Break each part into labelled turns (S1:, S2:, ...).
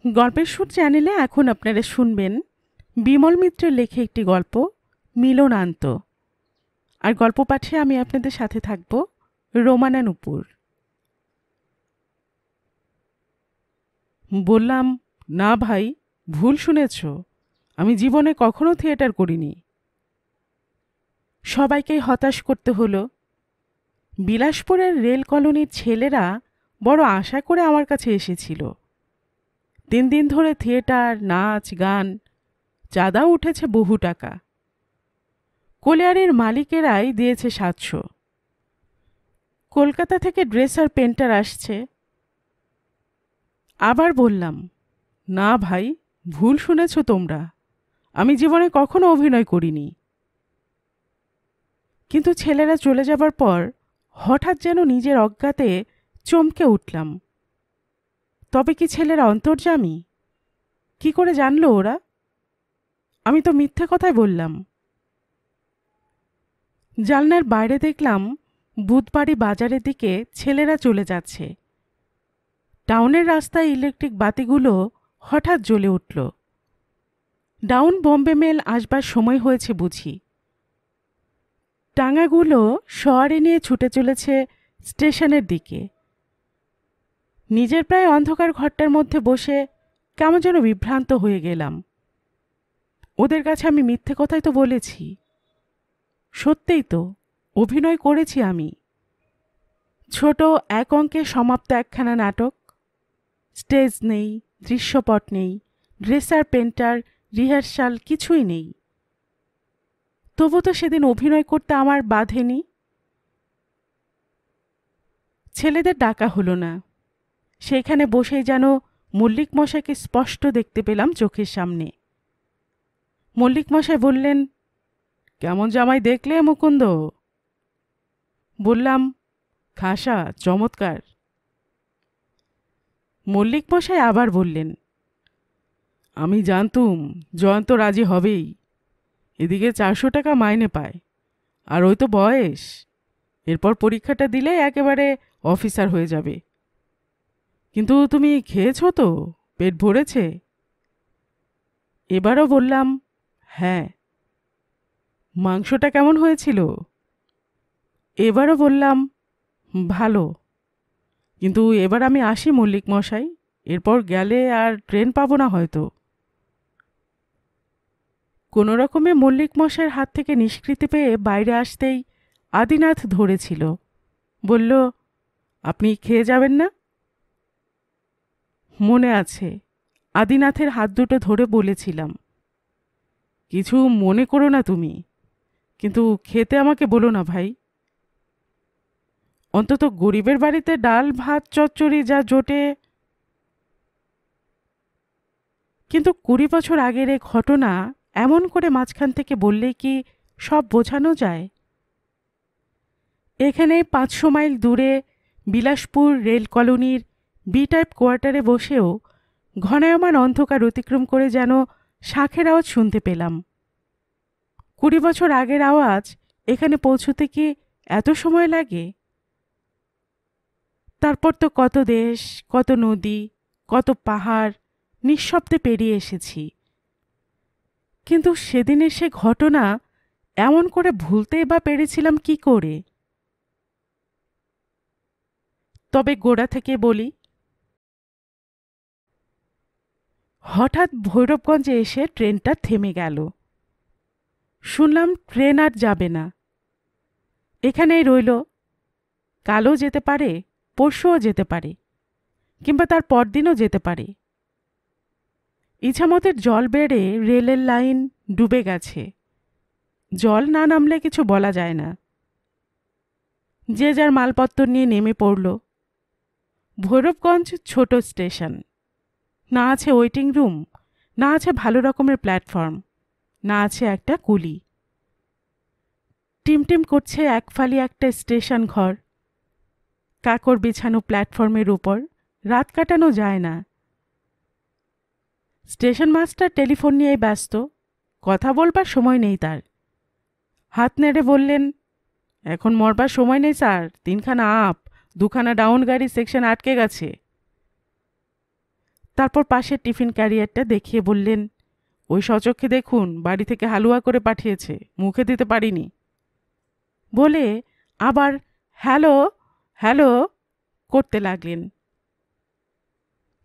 S1: গল্পের সুর চ্যানেলে এখন আপনারা শুনবেন বিমল মিত্রের লেখা একটি গল্প মিলনান্ত। আর গল্প পাঠে আমি আপনাদের সাথে থাকব রোমানা নুপুর। বললাম, না ভাই, ভুল শুনেছ, আমি জীবনে কখনো থিয়েটার করিনি। সবাইকেই হতাশ করতে হলো। বিলাসপুরের রেল কলোনির ছেলেরা বড় আশা করে আমার কাছে এসেছিল। 3 দিন ধরে থিয়েটার, নাচ, গান, চাঁদাও উঠেছে বহু টাকা। কলিয়ারের মালিকেরাই দিয়েছে 700। কলকাতা থেকে ড্রেসার পেন্টার আসছে। আবার বললাম, না ভাই, ভুল শুনেছ তোমরা, আমি জীবনে কখনো অভিনয় করিনি। কিন্তু ছেলেরা চলে যাবার পর হঠাৎ যেন নিজের অজ্ঞাতে চমকে উঠলাম। তবে কি ছেলেরা অন্তর্যামী? কি করে জানলো ওরা? আমি তো মিথ্যে কথাই বললাম। জানলার বাইরে দেখলাম বুধবাড়ি বাজারের দিকে ছেলেরা চলে যাচ্ছে। টাউনের রাস্তায় ইলেকট্রিক বাতিগুলো হঠাৎ জ্বলে উঠল। ডাউন বম্বে মেল আসবার সময় হয়েছে বুঝি। টাঙাগুলো শহরে নিয়ে ছুটে চলেছে স্টেশনের দিকে। নিজের প্রায় অন্ধকার ঘরটার মধ্যে বসে কেমন যেন বিভ্রান্ত হয়ে গেলাম। ওদের কাছে আমি মিথ্যে কথাই তো বলেছি। সত্যিই তো অভিনয় করেছি আমি। ছোট এক অঙ্কে সমাপ্ত একখানা নাটক। স্টেজ নেই, দৃশ্যপট নেই, ড্রেসার, পেন্টার, রিহার্সাল কিছুই নেই। তবু তো সেদিন অভিনয় করতে আমার বাধেনি। ছেলেদের ডাকা হলো না। সেইখানে বসেই যেন মল্লিক মশাইকে স্পষ্ট দেখতে পেলাম চোখের সামনে। মল্লিক মশাই বললেন, কেমন জামাই দেখলে মুকুন্দ? বললাম, খাসা, চমৎকার। মল্লিক মশাই আবার বললেন, আমি জানতুম জয়ন্ত রাজি হবেই। এদিকে 400 টাকা মাইনে পায়, আর ওই তো বয়স, এরপর পরীক্ষাটা দিলে একেবারে অফিসার হয়ে যাবে। কিন্তু তুমি খেয়েছো তো? পেট ভরেছে? এবারও বললাম, হ্যাঁ। মাংসটা কেমন হয়েছিল? এবারও বললাম, ভালো। কিন্তু এবার আমি আসি মল্লিক মশাই, এরপর গেলে আর ট্রেন পাবো না হয়তো। কোনো রকমে মল্লিক মশাইয়ের হাত থেকে নিষ্কৃতি পেয়ে বাইরে আসতেই আদিনাথ ধরেছিল। বলল, আপনি খেয়ে যাবেন না? মনে আছে, আদিনাথের হাত দুটো ধরে বলেছিলাম, কিছু মনে করো না তুমি, কিন্তু খেতে আমাকে বলো না ভাই। অন্তত গরিবের বাড়িতে ডাল ভাত চচ্চড়ি যা জোটে। কিন্তু 20 বছর আগের এ ঘটনা এমন করে মাঝখান থেকে বললেই কি সব বোঝানো যায়? এখানে 500 মাইল দূরে বিলাসপুর রেল কলোনির বি টাইপ কোয়ার্টারে বসেও ঘনায়মান অন্ধকার অতিক্রম করে যেন শাঁখের আওয়াজ শুনতে পেলাম। 20 বছর আগের আওয়াজ এখানে পৌঁছতে কি এত সময় লাগে? তারপর তো কত দেশ, কত নদী, কত পাহাড় নিঃশব্দে পেরিয়ে এসেছি। কিন্তু সেদিনের সে ঘটনা এমন করে ভুলতেই বা পেরেছিলাম কি করে? তবে গোড়া থেকে বলি। হঠাৎ ভৈরবগঞ্জে এসে ট্রেনটা থেমে গেল। শুনলাম ট্রেন আর যাবে না, এখানেই রইল। কালও যেতে পারে, পরশুও যেতে পারে, কিংবা তার পরদিনও যেতে পারে। ইছামতের জল বেড়ে রেলের লাইন ডুবে গেছে। জল না নামলে কিছু বলা যায় না। যে যার মালপত্র নিয়ে নেমে পড়ল। ভৈরবগঞ্জ ছোট স্টেশন। না আছে ওয়েটিং রুম, না আছে ভালো রকমের প্ল্যাটফর্ম, না আছে একটা কুলি। টিমটিম করছে একফালি একটা স্টেশন ঘর। কাকর বিছানো প্ল্যাটফর্মের উপর রাত কাটানো যায় না। স্টেশন মাস্টার টেলিফোন নিয়েই ব্যস্ত, কথা বলবার সময় নেই তার। হাত নেড়ে বললেন, এখন মরবার সময় নেই স্যার, 3খানা আপ, 2খানা ডাউন গাড়ি সেকশন আটকে গেছে। তারপর পাশের টিফিন ক্যারিয়ারটা দেখিয়ে বললেন, ওই সচক্ষে দেখুন, বাড়ি থেকে হালুয়া করে পাঠিয়েছে, মুখে দিতে পারিনি। বলে আবার হ্যালো হ্যালো করতে লাগলেন।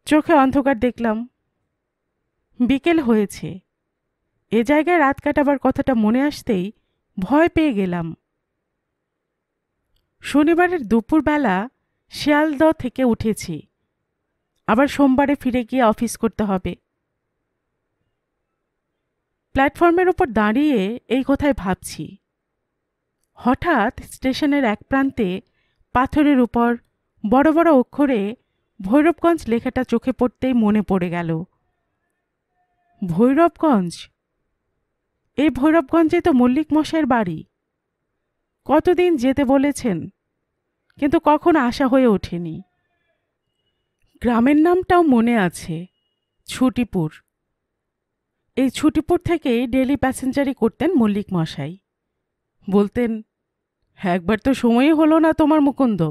S1: চোখে অন্ধকার দেখলাম। বিকেল হয়েছে। এ জায়গায় রাত কাটাবার কথাটা মনে আসতেই ভয় পেয়ে গেলাম। শনিবারের দুপুরবেলা শিয়ালদহ থেকে উঠেছি, আবার সোমবারে ফিরে গিয়ে অফিস করতে হবে। প্ল্যাটফর্মের ওপর দাঁড়িয়ে এই কথাই ভাবছি। হঠাৎ স্টেশনের এক প্রান্তে পাথরের উপর বড় বড় অক্ষরে ভৈরবগঞ্জ লেখাটা চোখে পড়তেই মনে পড়ে গেল। ভৈরবগঞ্জ? এই ভৈরবগঞ্জে তো মল্লিক মশাইয়ের বাড়ি। কতদিন যেতে বলেছেন, কিন্তু কখন আসা হয়ে ওঠেনি। গ্রামের নামটাও মনে আছে, ছুটিপুর। এই ছুটিপুর থেকেই ডেলি প্যাসেঞ্জারি করতেন মল্লিক মশাই। বলতেন, একবার তো সময়ই হলো না তোমার মুকুন্দ,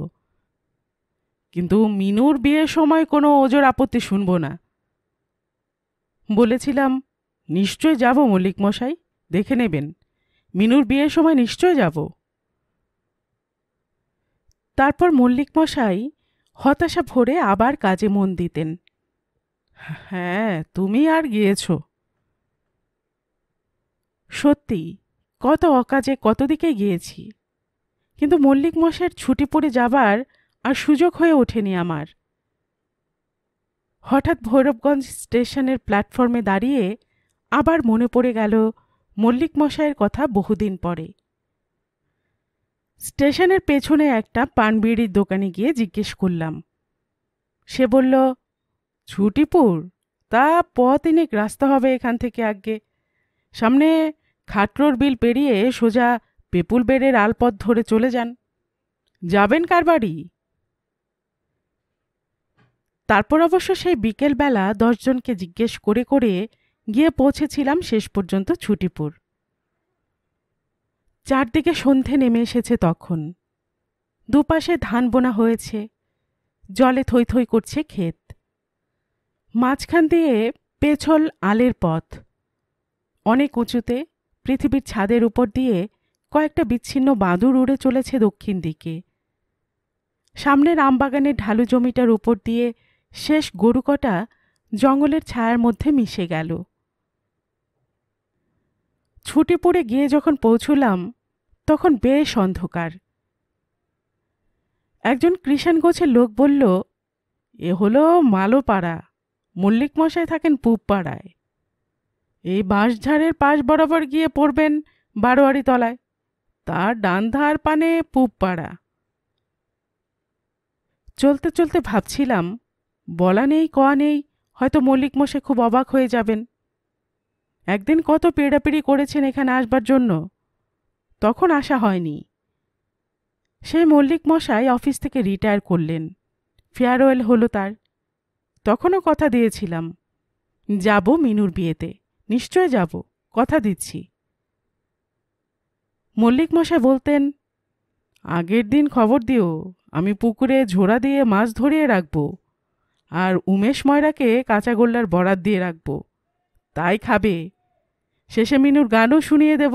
S1: কিন্তু মিনুর বিয়ের সময় কোনো ওজোর আপত্তি শুনব না। বলেছিলাম, নিশ্চয় যাব মল্লিক মশাই, দেখে নেবেন, মিনুর বিয়ের সময় নিশ্চয় যাব। তারপর মল্লিক মশাই হতাশা ভরে আবার কাজে মন দিতেন। হ্যাঁ, তুমি আর গিয়েছ। সত্যি, কত অকাজে কত দিকে গিয়েছি, কিন্তু মল্লিক মশাইয়ের ছুটি পড়ে যাবার আর সুযোগ হয়ে ওঠেনি আমার। হঠাৎ ভৈরবগঞ্জ স্টেশনের প্ল্যাটফর্মে দাঁড়িয়ে আবার মনে পড়ে গেল মল্লিক মশাইয়ের কথা বহুদিন পরে। স্টেশনের পেছনে একটা পানবিড়ির দোকানে গিয়ে জিজ্ঞেস করলাম। সে বলল, ছুটিপুর? তা পথিনেক রাস্তা হবে এখান থেকে আগে। সামনে খাটরোর বিল পেরিয়ে সোজা পেপুল বেড়ের আলপথ ধরে চলে যান। যাবেন কার বাড়ি? তারপর অবশ্য সেই বিকেলবেলা 10 জনকে জিজ্ঞেস করে করে গিয়ে পৌঁছেছিলাম শেষ পর্যন্ত ছুটিপুর। চারদিকে সন্ধে নেমে এসেছে তখন। দুপাশে ধান বোনা হয়েছে, জলে থই থই করছে ক্ষেত। মাঝখান দিয়ে পেছল আলের পথ। অনেক উঁচুতে পৃথিবীর ছাদের উপর দিয়ে কয়েকটা বিচ্ছিন্ন বাদুড় উড়ে চলেছে দক্ষিণ দিকে। সামনের আমবাগানের ঢালু জমিটার উপর দিয়ে শেষ গরুকটা জঙ্গলের ছায়ার মধ্যে মিশে গেল। ছুটিপুরে গিয়ে যখন পৌঁছলাম তখন বেশ অন্ধকার। একজন কৃষাণ গোছের লোক বলল, এ হলো মালোপাড়া, মল্লিক মশাই থাকেন পুবপাড়ায়। এই বাঁশঝাড়ের পাশ বরাবর গিয়ে পড়বেন বারোয়ারি তলায়, তার ডান ধার পানে পুবপাড়া। চলতে চলতে ভাবছিলাম, বলা নেই কওয়া নেই, হয়তো মল্লিক মশাই খুব অবাক হয়ে যাবেন। একদিন কত পেড়াপিড়ি করেছেন এখানে আসবার জন্য, তখন আসা হয়নি। সেই মল্লিক মশাই অফিস থেকে রিটায়ার করলেন, ফেয়ারওয়েল হলো তার। তখনও কথা দিয়েছিলাম, যাব মিনুর বিয়েতে, নিশ্চয় যাব, কথা দিচ্ছি। মল্লিক মশাই বলতেন, আগের দিন খবর দিও, আমি পুকুরে ঝোড়া দিয়ে মাছ ধরিয়ে রাখব, আর উমেশ ময়রাকে কাঁচাগোল্লার বরাত দিয়ে রাখব, তাই খাবে, শেষে মিনুর গানও শুনিয়ে দেব।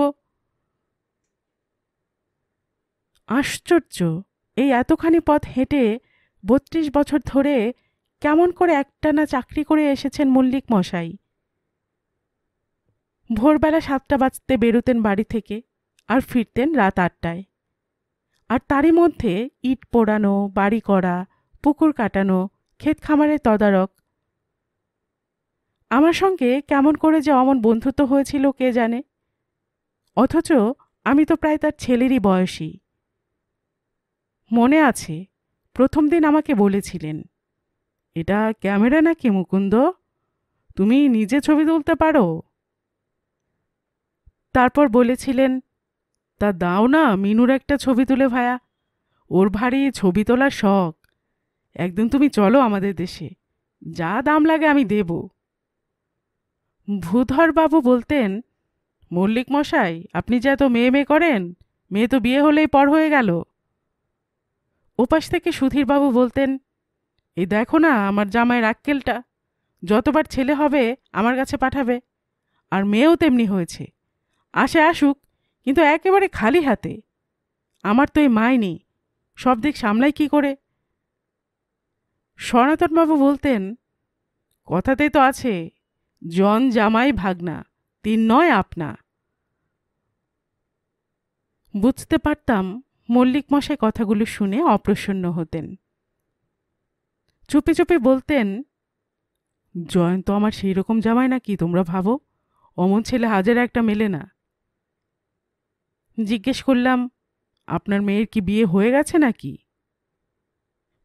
S1: আশ্চর্য, এই এতখানি পথ হেঁটে 32 বছর ধরে কেমন করে একটানা চাকরি করে এসেছেন মল্লিক মশাই। ভোরবেলা 7টা বাজতে বেরোতেন বাড়ি থেকে, আর ফিরতেন রাত 8টায়। আর তারই মধ্যে ইট পোড়ানো, বাড়ি করা, পুকুর কাটানো, ক্ষেত খামারের তদারক। আমার সঙ্গে কেমন করে যে অমন বন্ধুত্ব হয়েছিল কে জানে, অথচ আমি তো প্রায় তার ছেলেরই বয়সী। মনে আছে, প্রথম দিন আমাকে বলেছিলেন, এটা ক্যামেরা নাকি মুকুন্দ, তুমি নিজে ছবি তুলতে পারো? তারপর বলেছিলেন, তা দাও না মিনুর একটা ছবি তুলে ভায়া, ওর ভারী ছবি তোলার শখ। একদিন তুমি চলো আমাদের দেশে, যা দাম লাগে আমি দেব। ভূধরবাবু বলতেন, মল্লিক মশাই, আপনি যে এত মেয়ে মেয়ে করেন, মেয়ে তো বিয়ে হলেই পর হয়ে গেল। ওপাশ থেকে সুধীরবাবু বলতেন, এই দেখো না আমার জামাইয়ের আক্কেলটা, যতবার ছেলে হবে আমার কাছে পাঠাবে, আর মেয়েও তেমনি হয়েছে। আসে আসুক, কিন্তু একেবারে খালি হাতে। আমার তো এই মাই নেই, সব দিক সামলাই কি করে? সনাতনবাবু বলতেন, কথাতেই তো আছে, জন জামাই ভাগনা, তিন নয় আপনা। বুঝতে পারতাম মল্লিক মশাই কথাগুলো শুনে অপ্রসন্ন হতেন। চুপি চুপি বলতেন, জয়ন্ত আমার সেই রকম জামাই নাকি তোমরা ভাবো? অমন ছেলে হাজার একটা মেলে না। জিজ্ঞেস করলাম, আপনার মেয়ের কি বিয়ে হয়ে গেছে নাকি?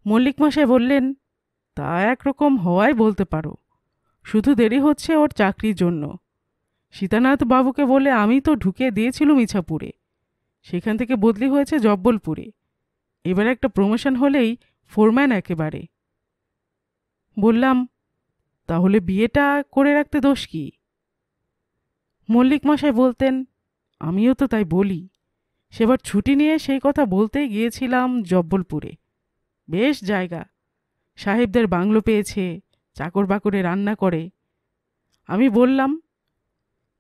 S1: মল্লিক মশাই বললেন, তা একরকম হওয়াই বলতে পারো, শুধু দেরি হচ্ছে ওর চাকরির জন্য। সীতানাথ বাবুকে বলে আমি তো ঢুকে দিয়েছিলুম ইছাপুরে, সেখান থেকে বদলি হয়েছে জব্বলপুরে। এবার একটা প্রমোশন হলেই ফোরম্যান একেবারে। বললাম, তাহলে বিয়েটা করে রাখতে দোষ কি? মল্লিক মশাই বলতেন, আমিও তো তাই বলি। সেবার ছুটি নিয়ে সেই কথা বলতেই গিয়েছিলাম জব্বলপুরে। বেশ জায়গা, সাহেবদের বাংলো পেয়েছে, চাকর বাকরে রান্না করে। আমি বললাম,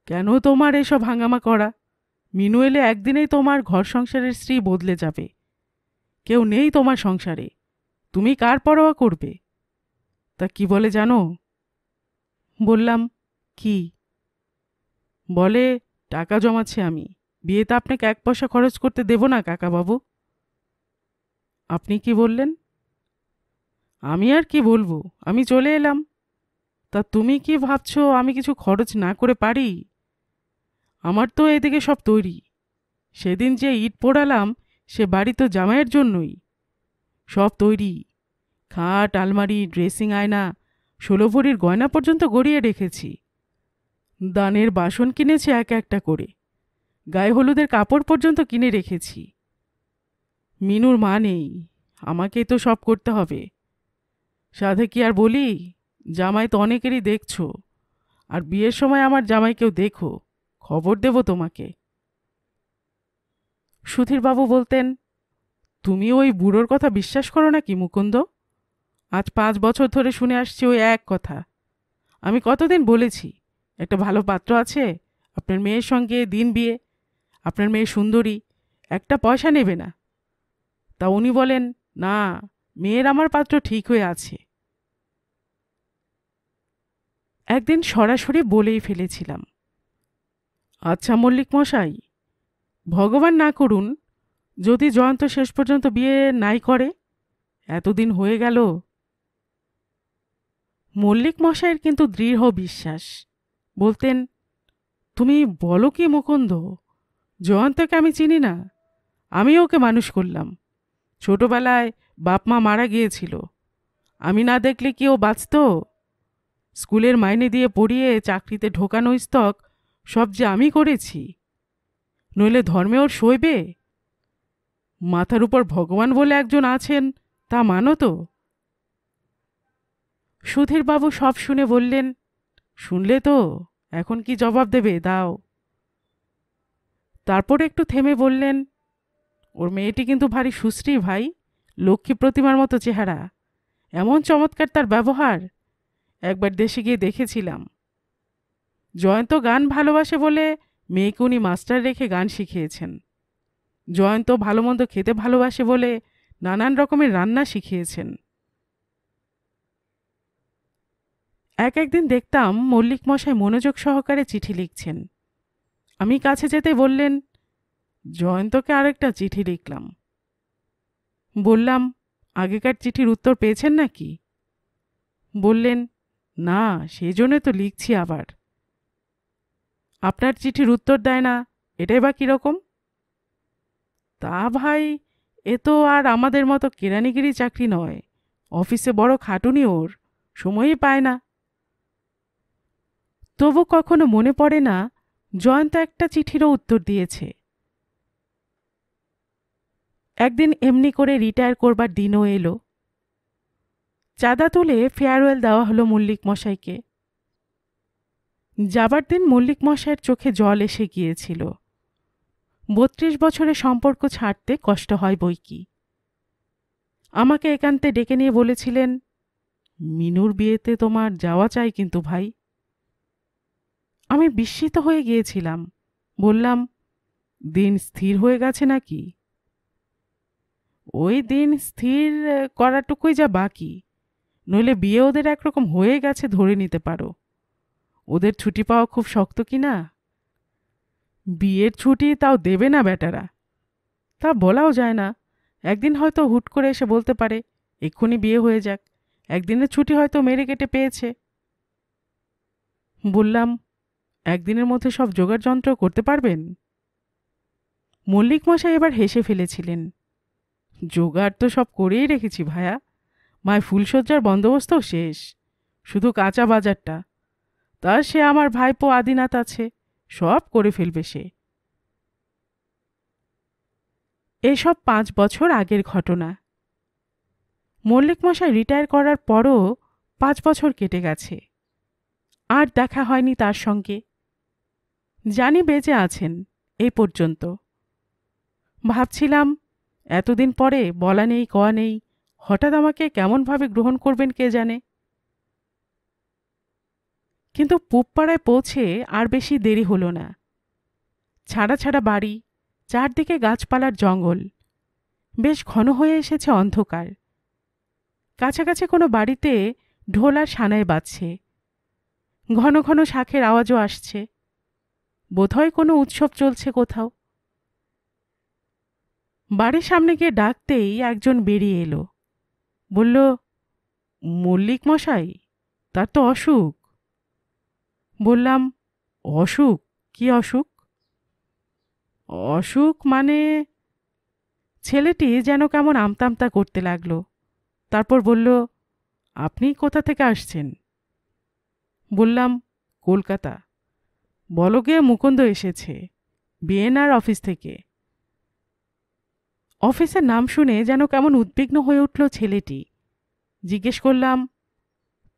S1: কেন তোমার এসব হাঙ্গামা করা? মিনু এলে একদিনেই তোমার ঘর সংসারের স্ত্রী বদলে যাবে। কেউ নেই তোমার সংসারে, তুমি কার পরোয়া করবে? তা কি বলে জানো? বললাম, কি? বলে, টাকা জমাচ্ছি আমি, বিয়েতে আপনাকে এক পয়সা খরচ করতে দেব না কাকাবাবু। আপনি কি বললেন? আমি আর কি বলবো, আমি চলে এলাম। তা তুমি কি ভাবছো আমি কিছু খরচ না করে পারি? আমার তো এদিকে সব তৈরি। সেদিন যে ইট পোড়ালাম সে বাড়ি তো জামাইয়ের জন্যই। সব তৈরি, খাট, আলমারি, ড্রেসিং আয়না, 16 ভরির গয়না পর্যন্ত গড়িয়ে রেখেছি। দানের বাসন কিনেছি এক একটা করে, গায়ে হলুদের কাপড় পর্যন্ত কিনে রেখেছি। মিনুর মা নেই, আমাকেই তো সব করতে হবে। সাধে কি আর বলি, জামাই তো অনেকেরই দেখছো, আর বিয়ের সময় আমার জামাইকেও দেখো, খবর দেব তোমাকে। সুধীরবাবু বলতেন, তুমি ওই বুড়োর কথা বিশ্বাস করো নাকি মুকুন্দ? আজ 5 বছর ধরে শুনে আসছি ওই এক কথা। আমি কতদিন বলেছি, একটা ভালো পাত্র আছে, আপনার মেয়ের সঙ্গে দিন বিয়ে, আপনার মেয়ে সুন্দরী, একটা পয়সা নেবে না। তা উনি বলেন, না, মেয়ের আমার পাত্র ঠিক হয়ে আছে। একদিন সরাসরি বলেই ফেলেছিলাম, আচ্ছা মল্লিক মশাই, ভগবান না করুন, যদি জয়ন্ত শেষ পর্যন্ত বিয়ে নাই করে, এতদিন হয়ে গেল। মল্লিক মশাইয়ের কিন্তু দৃঢ় বিশ্বাস। বলতেন, তুমি বলো কি মুকুন্দ, জয়ন্তকে আমি চিনি না? আমি ওকে মানুষ করলাম। ছোটবেলায় বাপ মা মারা গিয়েছিল, আমি না দেখলে কি ও বাঁচত? স্কুলের মাইনে দিয়ে পড়িয়ে চাকরিতে ঢোকানো স্তক সব যে আমি করেছি, নইলে ধর্মে ওর সইবে? মাথার উপর ভগবান বলে একজন আছেন, তা মানো তো? সুধীরবাবু সব শুনে বললেন, শুনলে তো, এখন কি জবাব দেবে দাও। তারপর একটু থেমে বললেন, ওর মেয়েটি কিন্তু ভারী সুশ্রী ভাই, লক্ষ্মী প্রতিমার মতো চেহারা, এমন চমৎকার তার ব্যবহার, একবার দেশে গিয়ে দেখেছিলাম। জয়ন্ত গান ভালোবাসে বলে মেয়েকে উনি মাস্টার রেখে গান শিখিয়েছেন। জয়ন্ত ভালো মন্দ খেতে ভালোবাসে বলে নানান রকমের রান্না শিখিয়েছেন। একদিন দেখতাম মল্লিক মশাই মনোযোগ সহকারে চিঠি লিখছেন। আমি কাছে যেতে বললেন, জয়ন্তকে আরেকটা চিঠি লিখলাম। বললাম, আগেকার চিঠির উত্তর পেয়েছেন নাকি? বললেন, না, সেই জন্যে তো লিখছি আবার। আপনার চিঠির উত্তর দেয় না, এটাই বা কীরকম? তা ভাই, এ তো আর আমাদের মতো কেরানিগিরি চাকরি নয়, অফিসে বড় খাটুনি ওর, সময়ই পায় না। তবু কখনো মনে পড়ে না জয়ন্ত একটা চিঠিরও উত্তর দিয়েছে। একদিন এমনি করে রিটায়ার করবার দিনও এলো। চাঁদা তুলে ফেয়ারওয়েল দেওয়া হলো মল্লিক মশাইকে। যাবার দিন মল্লিক মশাইয়ের চোখে জল এসে গিয়েছিল। 32 বছরের সম্পর্ক ছাড়তে কষ্ট হয় বই কি। আমাকে একান্তে ডেকে নিয়ে বলেছিলেন, মিনুর বিয়েতে তোমার যাওয়া চাই কিন্তু ভাই। আমি বিস্মিত হয়ে গিয়েছিলাম। বললাম, দিন স্থির হয়ে গেছে নাকি? ওই দিন স্থির করাটুকুই যা বাকি, নইলে বিয়ে ওদের একরকম হয়ে গেছে ধরে নিতে পারো। ওদের ছুটি পাওয়া খুব শক্ত কি না? বিয়ের ছুটি তাও দেবে না বেটারা। তা বলাও যায় না। একদিন হয়তো হুট করে এসে বলতে পারে এক্ষুনি বিয়ে হয়ে যাক। একদিনের ছুটি হয়তো মেরে কেটে পেয়েছে। বললাম, একদিনের মধ্যে সব জোগাড় যন্ত্র করতে পারবেন? মল্লিক মশাই এবার হেসে ফেলেছিলেন। জোগাড় তো সব করেই রেখেছি ভায়া। মায় ফুলসজ্জার বন্দোবস্তও শেষ, শুধু কাঁচা বাজারটা। তা সে আমার ভাইপো আদিনাথ আছে, সব করে ফেলবে সে। এসব 5 বছর আগের ঘটনা। মল্লিক মশাই রিটায়ার করার পরও 5 বছর কেটে গেছে। আর দেখা হয়নি তার সঙ্গে। জানি বেঁচে আছেন এই পর্যন্ত। ভাবছিলাম, এতদিন পরে বলা নেই কওয়া নেই, হঠাৎ আমাকে কেমনভাবে গ্রহণ করবেন কে জানে। কিন্তু পুবপাড়ায় পৌঁছে আর বেশি দেরি হলো না। ছাড়া ছাড়া বাড়ি, চারদিকে গাছপালার জঙ্গল, বেশ ঘন হয়ে এসেছে অন্ধকার। কাছাকাছি কোনো বাড়িতে ঢোল আর সানাই বাজছে, ঘন ঘন শাঁখের আওয়াজও আসছে। বোধহয় কোনো উৎসব চলছে কোথাও। বাড়ির সামনে গিয়ে ডাকতেই একজন বেরিয়ে এলো। বলল, মল্লিক মশাই, তার তো অসুখ। বললাম, অসুখ? কি অসুখ? অসুখ মানে? ছেলেটি যেন কেমন আমতামতা করতে লাগলো। তারপর বলল, আপনি কোথা থেকে আসছেন? বললাম, কলকাতা। বলো গিয়ে মুকুন্দ এসেছে, বিএনআর অফিস থেকে। অফিসের নাম শুনে যেন কেমন উদ্বিগ্ন হয়ে উঠল ছেলেটি। জিজ্ঞেস করলাম,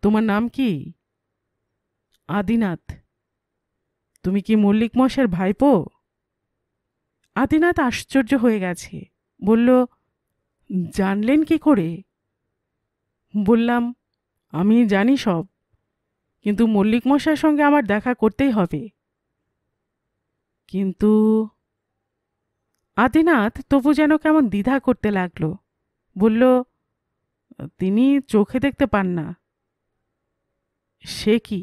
S1: তোমার নাম কি? আদিনাথ। তুমি কি মল্লিক মশাইয়ের ভাইপো? আদিনাথ আশ্চর্য হয়ে গেছে। বলল, জানলেন কি করে? বললাম, আমি জানি সব, কিন্তু মল্লিক মশাইয়ের সঙ্গে আমার দেখা করতেই হবে। কিন্তু আদিনাথ তবু যেন কেমন দ্বিধা করতে লাগলো। বলল, তিনি চোখে দেখতে পান না। সে কি?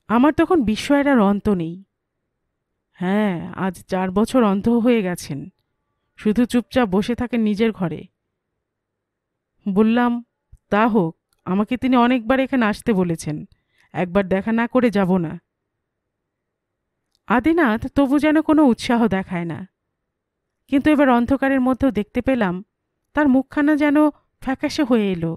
S1: আমার তখন বিস্ময়ের আর অন্ত নেই। হ্যাঁ, আজ 4 বছর অন্ধ হয়ে গেছেন, শুধু চুপচাপ বসে থাকেন নিজের ঘরে। বললাম, তা হোক, আমাকে তিনি অনেকবার এখানে আসতে বলেছেন, একবার দেখা না করে যাব না। আদিনাথ তবু যেন কোনো উৎসাহ দেখায় না। কিন্তু এবার অন্ধকারের মধ্যেও দেখতে পেলাম তার মুখখানা যেন ফ্যাকাশে হয়ে এলো।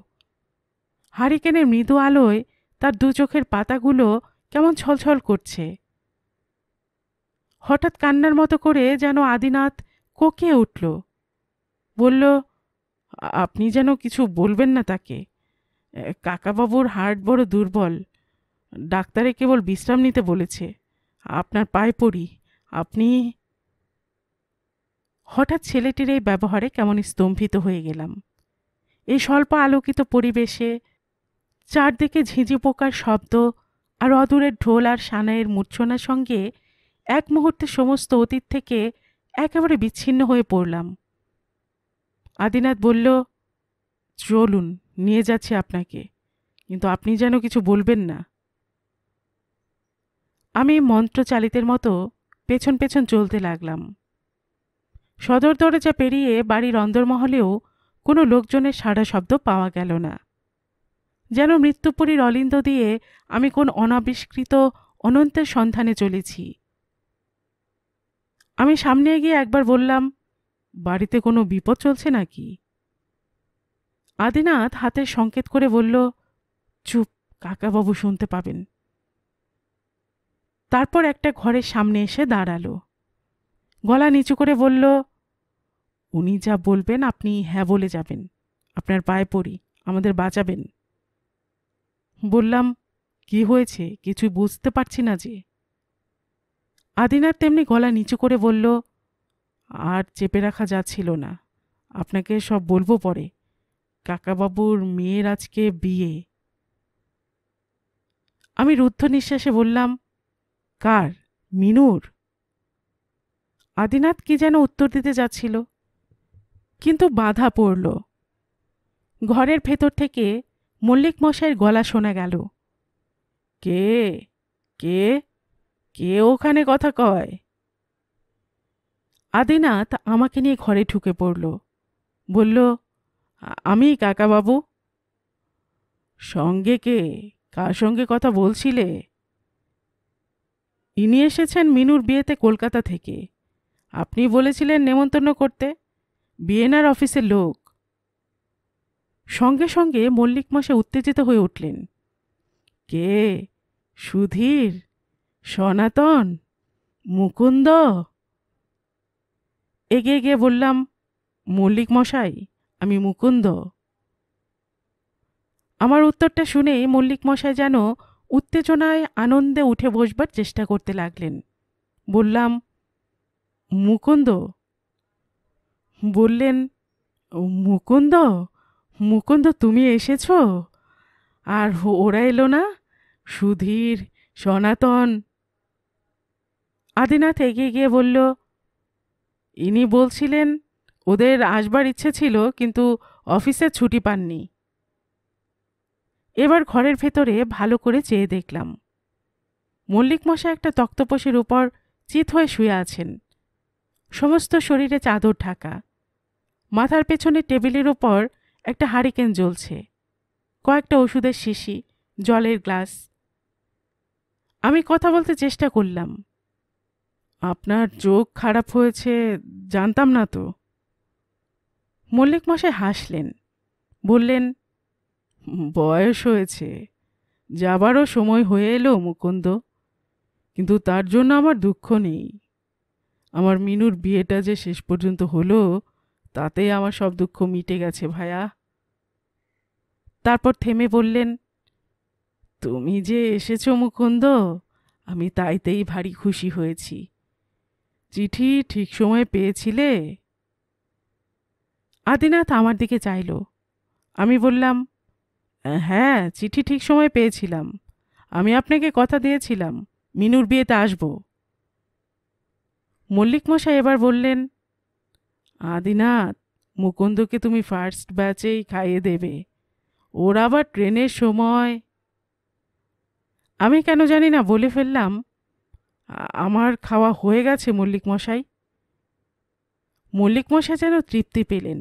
S1: হারিকেনের মৃদু আলোয় তার দু চোখের পাতাগুলো কেমন ছলছল করছে। হঠাৎ কান্নার মতো করে যেন আদিনাথ কোকিয়ে উঠল। বলল, আপনি যেন কিছু বলবেন না তাকে। কাকাবাবুর হার্ট বড় দুর্বল, ডাক্তারে কেবল বিশ্রাম নিতে বলেছে। আপনার পায়ে পড়ি, আপনি। হঠাৎ ছেলেটির এই ব্যবহারে কেমন স্তম্ভিত হয়ে গেলাম। এই স্বল্প আলোকিত পরিবেশে চারদিকে ঝিঁঝি পোকার শব্দ আর অদূরের ঢোল আর সানাইয়ের মূর্ছনার সঙ্গে এক মুহূর্তে সমস্ত অতীত থেকে একেবারে বিচ্ছিন্ন হয়ে পড়লাম। আদিনাথ বলল, চলুন, নিয়ে যাচ্ছি আপনাকে, কিন্তু আপনি যেন কিছু বলবেন না। আমি মন্ত্রচালিতের মতো পেছন পেছন চলতে লাগলাম। সদর দরজা পেরিয়ে বাড়ির অন্দরমহলেও কোনো লোকজনের সাড়া শব্দ পাওয়া গেল না। যেন মৃত্যুপুরীর অলিন্দ দিয়ে আমি কোন অনাবিষ্কৃত অনন্তের সন্ধানে চলেছি। আমি সামনে এগিয়ে একবার বললাম, বাড়িতে কোনো বিপদ চলছে নাকি? আদিনাথ হাতের সংকেত করে বলল, চুপ, কাকাবাবু শুনতে পাবেন। তারপর একটা ঘরের সামনে এসে দাঁড়ালো। গলা নিচু করে বলল, উনি যা বলবেন আপনি হ্যাঁ বলে যাবেন। আপনার পায়ে পড়ি, আমাদের বাঁচাবেন। বললাম, কি হয়েছে কিছু বুঝতে পারছি না যে। আদিনাথ তেমনি গলা নিচু করে বলল, আর চেপে রাখা যাচ্ছিল না, আপনাকে সব বলবো পরে, কাকাবাবুর মেয়ের আজকে বিয়ে। আমি রুদ্ধ নিঃশ্বাসে বললাম, কার? মিনুর? আদিনাথ কি যেন উত্তর দিতে যাচ্ছিল, কিন্তু বাধা পড়ল। ঘরের ভেতর থেকে মল্লিক মশাইয়ের গলা শোনা গেল, কে কে কে ওখানে কথা কয়? আদিনাথ আমাকে নিয়ে ঘরে ঢুকে পড়ল, বলল, আমি কাকাবাবু। সঙ্গে কে? কার সঙ্গে কথা বলছিলে? ইনি এসেছেন মিনুর বিয়েতে কলকাতা থেকে। আপনি বলেছিলেন নেমন্তন্ন করতে, বিএনআর অফিসের লোক। সঙ্গে সঙ্গে মল্লিক মশাই উত্তেজিত হয়ে উঠলেন, কে? সুধীর? সনাতন? মুকুন্দ? এগিয়ে গিয়ে বললাম, মল্লিক মশাই, আমি মুকুন্দ। আমার উত্তরটা শুনেই মল্লিক মশাই যেন উত্তেজনায় আনন্দে উঠে বসবার চেষ্টা করতে লাগলেন। বললাম, মুকুন্দ? বললেন, মুকুন্দ? মুকুন্দ তুমি এসেছ? আর ওরা এলো না? সুধীর, সনাতন? আদিনাথ এগিয়ে গিয়ে বলল, ইনি বলছিলেন ওদের আসবার ইচ্ছে ছিল, কিন্তু অফিসের ছুটি পাননি। এবার ঘরের ভেতরে ভালো করে চেয়ে দেখলাম। মল্লিক মশাই একটা তক্তপোষের উপর চিত হয়ে শুয়ে আছেন, সমস্ত শরীরে চাদর ঢাকা। মাথার পেছনে টেবিলের উপর একটা হারিকেন জ্বলছে, কয়েকটা ওষুধের শিশি, জলের গ্লাস। আমি কথা বলতে চেষ্টা করলাম, আপনার চোখ খারাপ হয়েছে জানতাম না তো। মল্লিক মশাই হাসলেন, বললেন, বয়স হয়েছে, যাবারও সময় হয়ে এলো মুকুন্দ, কিন্তু তার জন্য আমার দুঃখ নেই। আমার মিনুর বিয়েটা যে শেষ পর্যন্ত হলো, তাতেই আমার সব দুঃখ মিটে গেছে ভায়া। তারপর থেমে বললেন, তুমি যে এসেছো মুকুন্দ, আমি তাইতেই ভারী খুশি হয়েছি। চিঠি ঠিক সময় পেয়েছিলে? আদিনাথ আমার দিকে চাইল। আমি বললাম, হ্যাঁ, চিঠি ঠিক সময় পেয়েছিলাম। আমি আপনাকে কথা দিয়েছিলাম মিনুর বিয়েতে আসব। মল্লিক মশাই এবার বললেন, আদিনাথ, মুকুন্দকে তুমি ফার্স্ট ব্যাচেই খাইয়ে দেবে, ওর আবার ট্রেনের সময়। আমি কেন জানি না বলে ফেললাম, আমার খাওয়া হয়ে গেছে মল্লিক মশাই। মল্লিক মশাই যেন তৃপ্তি পেলেন,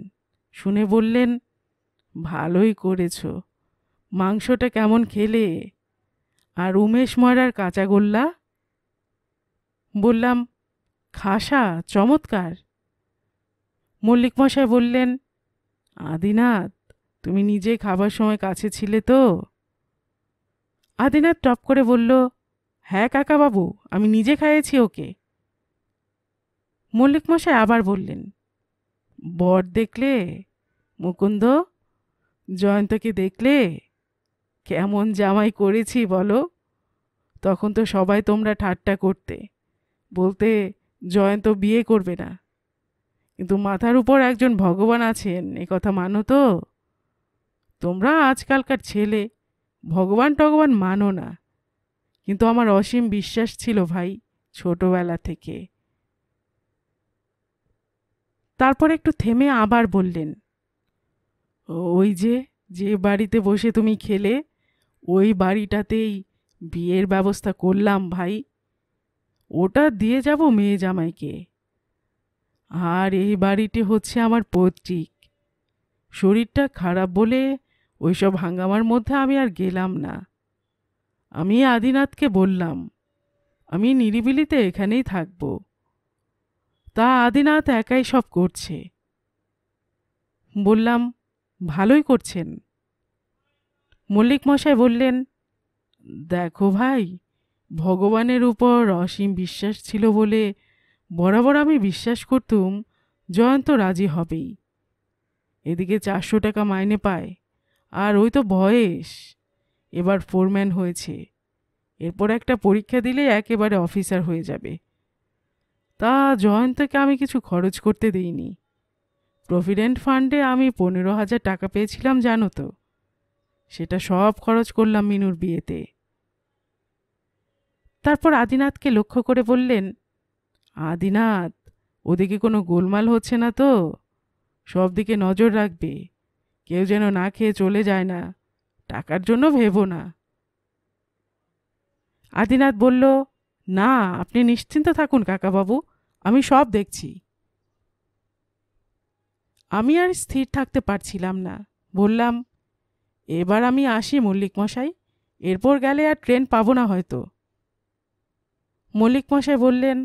S1: শুনে বললেন, ভালোই করেছ। মাংসটা কেমন খেলে? আর উমেশ ময়রার কাঁচাগোল্লা? বললাম, খাসা, চমৎকার। মল্লিক মশাই বললেন, আদিনাথ, তুমি নিজে খাবার সময় কাছে ছিলে তো? আদিনাথ টপ করে বলল, হ্যাঁ কাকাবাবু, আমি নিজে খাইয়েছি ওকে। মল্লিক মশাই আবার বললেন, বর দেখলে মুকুন্দ? জয়ন্তকে দেখলে? কেমন জামাই করেছি বলো? তখন তো সবাই তোমরা ঠাট্টা করতে, বলতে জয়ন্ত বিয়ে করবে না, কিন্তু মাথার উপর একজন ভগবান আছেন, এ কথা মানো তো? তোমরা আজকালকার ছেলে ভগবান টগবান মানো না, কিন্তু আমার অসীম বিশ্বাস ছিল ভাই, ছোটবেলা থেকে। তারপর একটু থেমে আবার বললেন, ওই যে যে বাড়িতে বসে তুমি খেলে, ওই বাড়িটাতেই বিয়ের ব্যবস্থা করলাম ভাই। ওটা দিয়ে যাব মেয়ে জামাইকে। আর এই বাড়িটি হচ্ছে আমার পৈতৃক। শরীরটা খারাপ বলে ওইসব হাঙ্গামার মধ্যে আমি আর গেলাম না। আমি আদিনাথকে বললাম, আমি নিরিবিলিতে এখানেই থাকব। তা আদিনাথ একাই সব করছে। বললাম, ভালোই করছেন। মল্লিক মশাই বললেন, দেখো ভাই, ভগবানের উপর অসীম বিশ্বাস ছিল বলে বরাবর আমি বিশ্বাস করতুম জয়ন্ত রাজি হবেই। এদিকে 400 টাকা মাইনে পায়, আর ওই তো বয়স, এবার ফোরম্যান হয়েছে, এরপর একটা পরীক্ষা দিলে একেবারে অফিসার হয়ে যাবে। তা জয়ন্তকে আমি কিছু খরচ করতে দেইনি। প্রভিডেন্ট ফান্ডে আমি 15,000 টাকা পেয়েছিলাম জানো তো, সেটা সব খরচ করলাম মিনুর বিয়েতে। তারপর আদিনাথকে লক্ষ্য করে বললেন, আদিনাথ, ওদিকে কোনো গোলমাল হচ্ছে না তো? সব দিকে নজর রাখবে, কেউ যেন না খেয়ে চলে যায় না, টাকার জন্য ভেবো না। আদিনাথ বলল, না, আপনি নিশ্চিন্ত থাকুন কাকাবাবু, আমি সব দেখছি। আমি আর স্থির থাকতে পারছিলাম না, বললাম, এবার আমি আসি মল্লিক মশাই, এরপর গেলে আর ট্রেন পাবো না হয়তো। মল্লিক মশাই বললেন,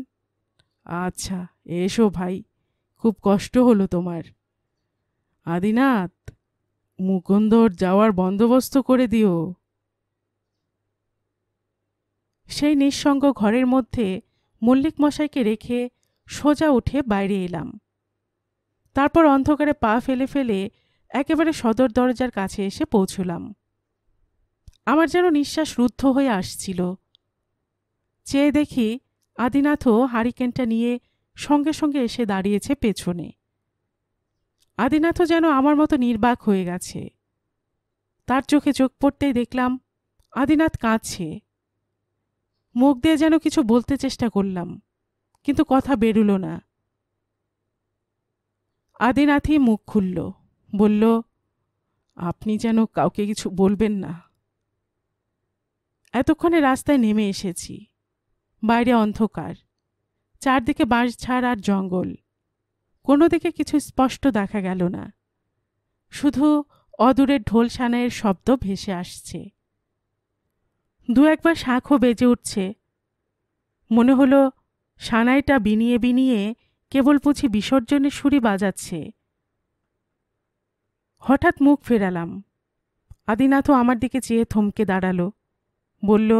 S1: আচ্ছা এসো ভাই, খুব কষ্ট হলো তোমার। আদিনাথ, মুকুন্দর যাওয়ার বন্দোবস্ত করে দিও। সেই নিঃসঙ্গ ঘরের মধ্যে মল্লিক মশাইকে রেখে সোজা উঠে বাইরে এলাম। তারপর অন্ধকারে পা ফেলে ফেলে একেবারে সদর দরজার কাছে এসে পৌঁছলাম। আমার যেন নিঃশ্বাস রুদ্ধ হয়ে আসছিল। চেয়ে দেখি আদিনাথও হারিকেনটা নিয়ে সঙ্গে সঙ্গে এসে দাঁড়িয়েছে পেছনে। আদিনাথও যেন আমার মতো নির্বাক হয়ে গেছে। তার চোখে চোখ পড়তেই দেখলাম আদিনাথ কাঁদছে। মুখ দিয়ে যেন কিছু বলতে চেষ্টা করলাম, কিন্তু কথা বেরুল না। আদিনাথই মুখ খুলল, বলল, আপনি যেন কাউকে কিছু বলবেন না। এতক্ষণে রাস্তায় নেমে এসেছি। বাইরে অন্ধকার, চারদিকে বাঁশঝাড় আর জঙ্গল, কোনো দিকে কিছু স্পষ্ট দেখা গেল না, শুধু অদূরের ঢোল সানাইয়ের শব্দ ভেসে আসছে। দু একবার শাঁখও বেজে উঠছে। মনে হলো সানাইটা বিনিয়ে বিনিয়ে কেবল বুঝি বিসর্জনের সুরই বাজাচ্ছে। হঠাৎ মুখ ফেরালাম। আদিনাথও আমার দিকে চেয়ে থমকে দাঁড়ালো, বলল,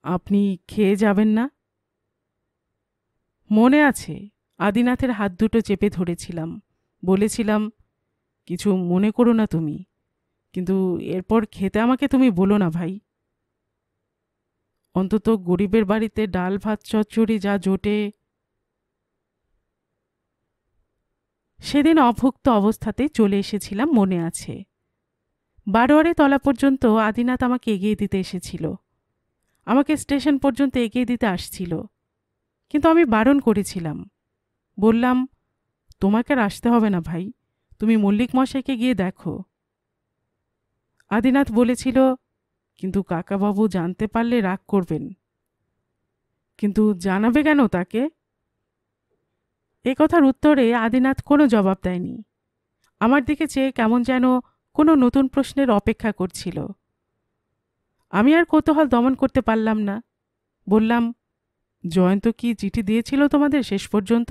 S1: আপনি খেয়ে যাবেন না? মনে আছে, আদিনাথের হাত দুটো চেপে ধরেছিলাম, বলেছিলাম, কিছু মনে করো না তুমি, কিন্তু এরপর খেতে আমাকে তুমি বলো না ভাই। অন্তত গরিবের বাড়িতে ডাল ভাত চচ্চড়ি যা জোটে। সেদিন অভুক্ত অবস্থাতেই চলে এসেছিলাম, মনে আছে। বারোয়ারি তলা পর্যন্ত আদিনাথ আমাকে এগিয়ে দিতে এসেছিল, আমাকে স্টেশন পর্যন্ত এগিয়ে দিতে আসছিল, কিন্তু আমি বারণ করেছিলাম। বললাম, তোমাকে আর আসতে হবে না ভাই, তুমি মল্লিক মশাইকে গিয়ে দেখো। আদিনাথ বলেছিল, কিন্তু কাকাবাবু জানতে পারলে রাগ করবেন। কিন্তু জানাবে কেন তাকে? এ কথার উত্তরে আদিনাথ কোনো জবাব দেয়নি। আমার দিকে চেয়ে কেমন যেন কোনো নতুন প্রশ্নের অপেক্ষা করছিল। আমি আর কৌতূহল দমন করতে পারলাম না। বললাম, জয়ন্ত কি চিঠি দিয়েছিল তোমাদের শেষ পর্যন্ত?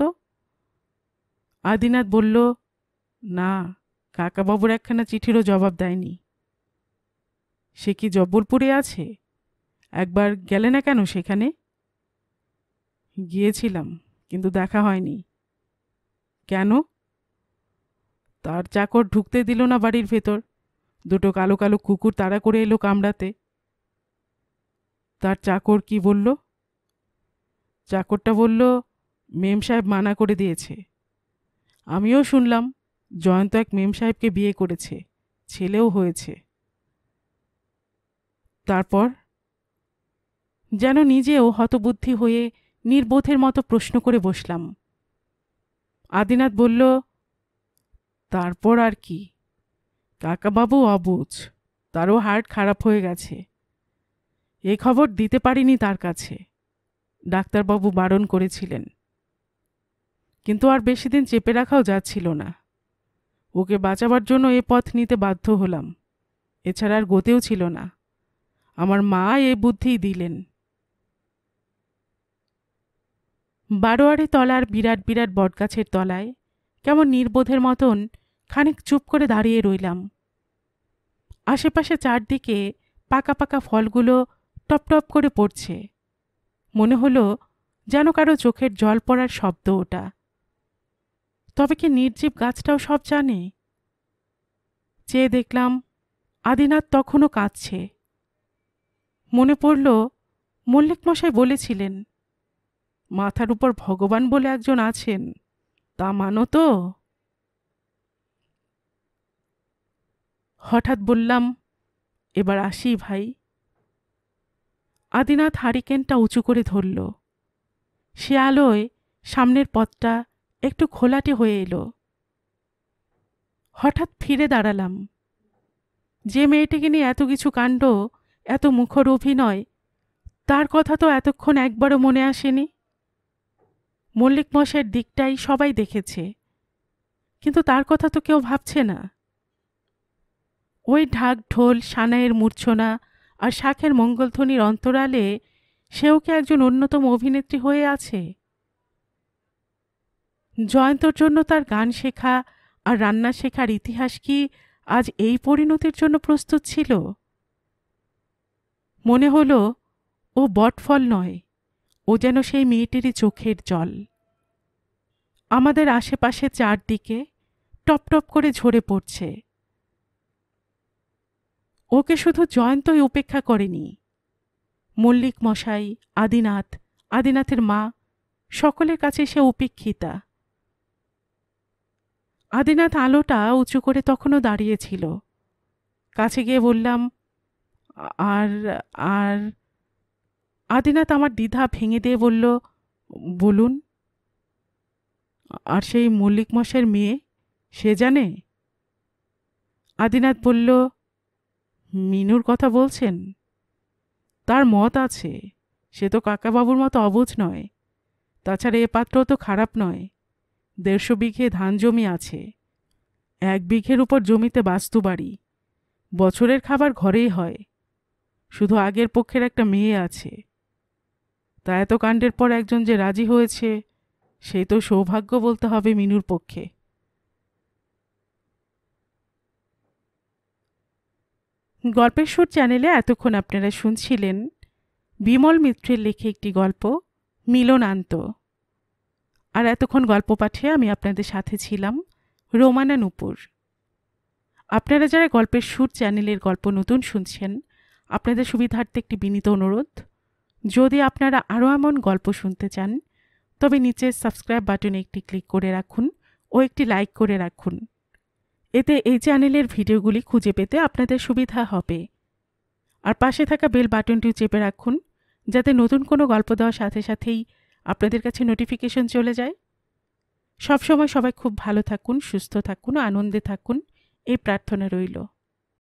S1: আদিনাথ বলল, না, কাকাবাবুর একখানা চিঠিরও জবাব দেয়নি। সে কি জব্বলপুরে আছে? একবার গেলে না কেন সেখানে? গিয়েছিলাম, কিন্তু দেখা হয়নি। কেন? তার চাকর ঢুকতে দিল না বাড়ির ভেতর, দুটো কালো কালো কুকুর তাড়া করে এলো কামড়াতে। তার চাকর কি বলল? চাকরটা বলল, মেম সাহেব মানা করে দিয়েছে। আমিও শুনলাম জয়ন্ত এক মেম সাহেবকে বিয়ে করেছে, ছেলেও হয়েছে। তারপর? যেন নিজেও হতবুদ্ধি হয়ে নির্বোধের মতো প্রশ্ন করে বসলাম। আদিনাথ বলল, তারপর আর কি, কাকাবাবু অবুঝ, তারও হার্ট খারাপ হয়ে গেছে। এ খবর দিতে পারিনি তার কাছে, ডাক্তারবাবু বারণ করেছিলেন। কিন্তু আর বেশি দিন চেপে রাখাও যাচ্ছিল না। ওকে বাঁচাবার জন্য এ পথ নিতে বাধ্য হলাম, এছাড়া আর গতেও ছিল না। আমার মা এ বুদ্ধিই দিলেন। বারোয়ারি তলার বিরাট বিরাট বটগাছের তলায় কেমন নির্বোধের মতন খানিক চুপ করে দাঁড়িয়ে রইলাম। আশেপাশে চারদিকে পাকা পাকা ফলগুলো টপ টপ করে পড়ছে। মনে হলো যেন কারো চোখের জল পড়ার শব্দ ওটা। তবে কি নির্জীব গাছটাও সব জানে? চেয়ে দেখলাম আদিনাথ তখনও কাঁদছে। মনে পড়ল মল্লিক মশাই বলেছিলেন, মাথার উপর ভগবান বলে একজন আছেন, তা মানো তো? হঠাৎ বললাম, এবার আসি ভাই। আদিনাথ হারিকেনটা উঁচু করে ধরল। সে আলোয় সামনের পথটা একটু খোলাটে হয়ে এলো। হঠাৎ ফিরে দাঁড়ালাম। যে মেয়েটিকে নিয়ে এত কিছু কাণ্ড, এত মুখর অভিনয়, তার কথা তো এতক্ষণ একবারও মনে আসেনি। মল্লিক মশাইয়ের দিকটাই সবাই দেখেছে, কিন্তু তার কথা তো কেউ ভাবছে না। ওই ঢাক ঢোল সানাইয়ের মূর্ছনা আর শাঁখের মঙ্গলধ্বনির অন্তরালে সেও কি একজন অন্যতম অভিনেত্রী হয়ে আছে? জয়ন্তর জন্য তার গান শেখা আর রান্না শেখার ইতিহাস কি আজ এই পরিণতির জন্য প্রস্তুত ছিল? মনে হলো ও বটফল নয়, ও যেন সেই মেয়েটিরই চোখের জল। আমাদের আশেপাশে চারদিকে টপ টপ করে ঝরে পড়ছে। ওকে শুধু জয়ন্তই উপেক্ষা করেনি। মল্লিক মশাই, আদিনাথ, আদিনাথের মা, সকলের কাছে সে উপেক্ষিতা। আদিনাথ আলোটা উঁচু করে তখনও দাঁড়িয়েছিল। কাছে গিয়ে বললাম, আর আর আদিনাথ আমার দ্বিধা ভেঙে দিয়ে বলল, বলুন। আর সেই মল্লিক মশাইয়ের মেয়ে, সে জানে? আদিনাথ বলল, মিনুর কথা বলছেন? তার মত আছে, সে তো কাকাবাবুর মতো অবুঝ নয়। তাছাড়া এ পাত্রও তো খারাপ নয়। 150 বিঘে ধান জমি আছে, 1 বিঘের উপর জমিতে বাস্তু বাড়ি, বছরের খাবার ঘরেই হয়। শুধু আগের পক্ষের একটা মেয়ে আছে। তা এত কাণ্ডের পর একজন যে রাজি হয়েছে, সেই তো সৌভাগ্য বলতে হবে মিনুর পক্ষে। গল্পের সুর চ্যানেলে এতক্ষণ আপনারা শুনছিলেন বিমল মিত্রের লেখে একটি গল্প, মিলনান্ত। আর এতক্ষণ গল্প পাঠে আমি আপনাদের সাথে ছিলাম রোমানা নূপুর। আপনারা যারা গল্পের সুর চ্যানেলের গল্প নতুন শুনছেন, আপনাদের সুবিধার্থে একটি বিনীত অনুরোধ, যদি আপনারা আরও এমন গল্প শুনতে চান, তবে নিচের সাবস্ক্রাইব বাটনে একটি ক্লিক করে রাখুন ও একটি লাইক করে রাখুন। এতে এই চ্যানেলের ভিডিওগুলি খুঁজে পেতে আপনাদের সুবিধা হবে। আর পাশে থাকা বেল বাটনটিও চেপে রাখুন, যাতে নতুন কোনো গল্প দেওয়ার সাথে সাথেই আপনাদের কাছে নোটিফিকেশন চলে যায়। সবসময় সবাই খুব ভালো থাকুন, সুস্থ থাকুন, আনন্দে থাকুন, এই প্রার্থনা রইল।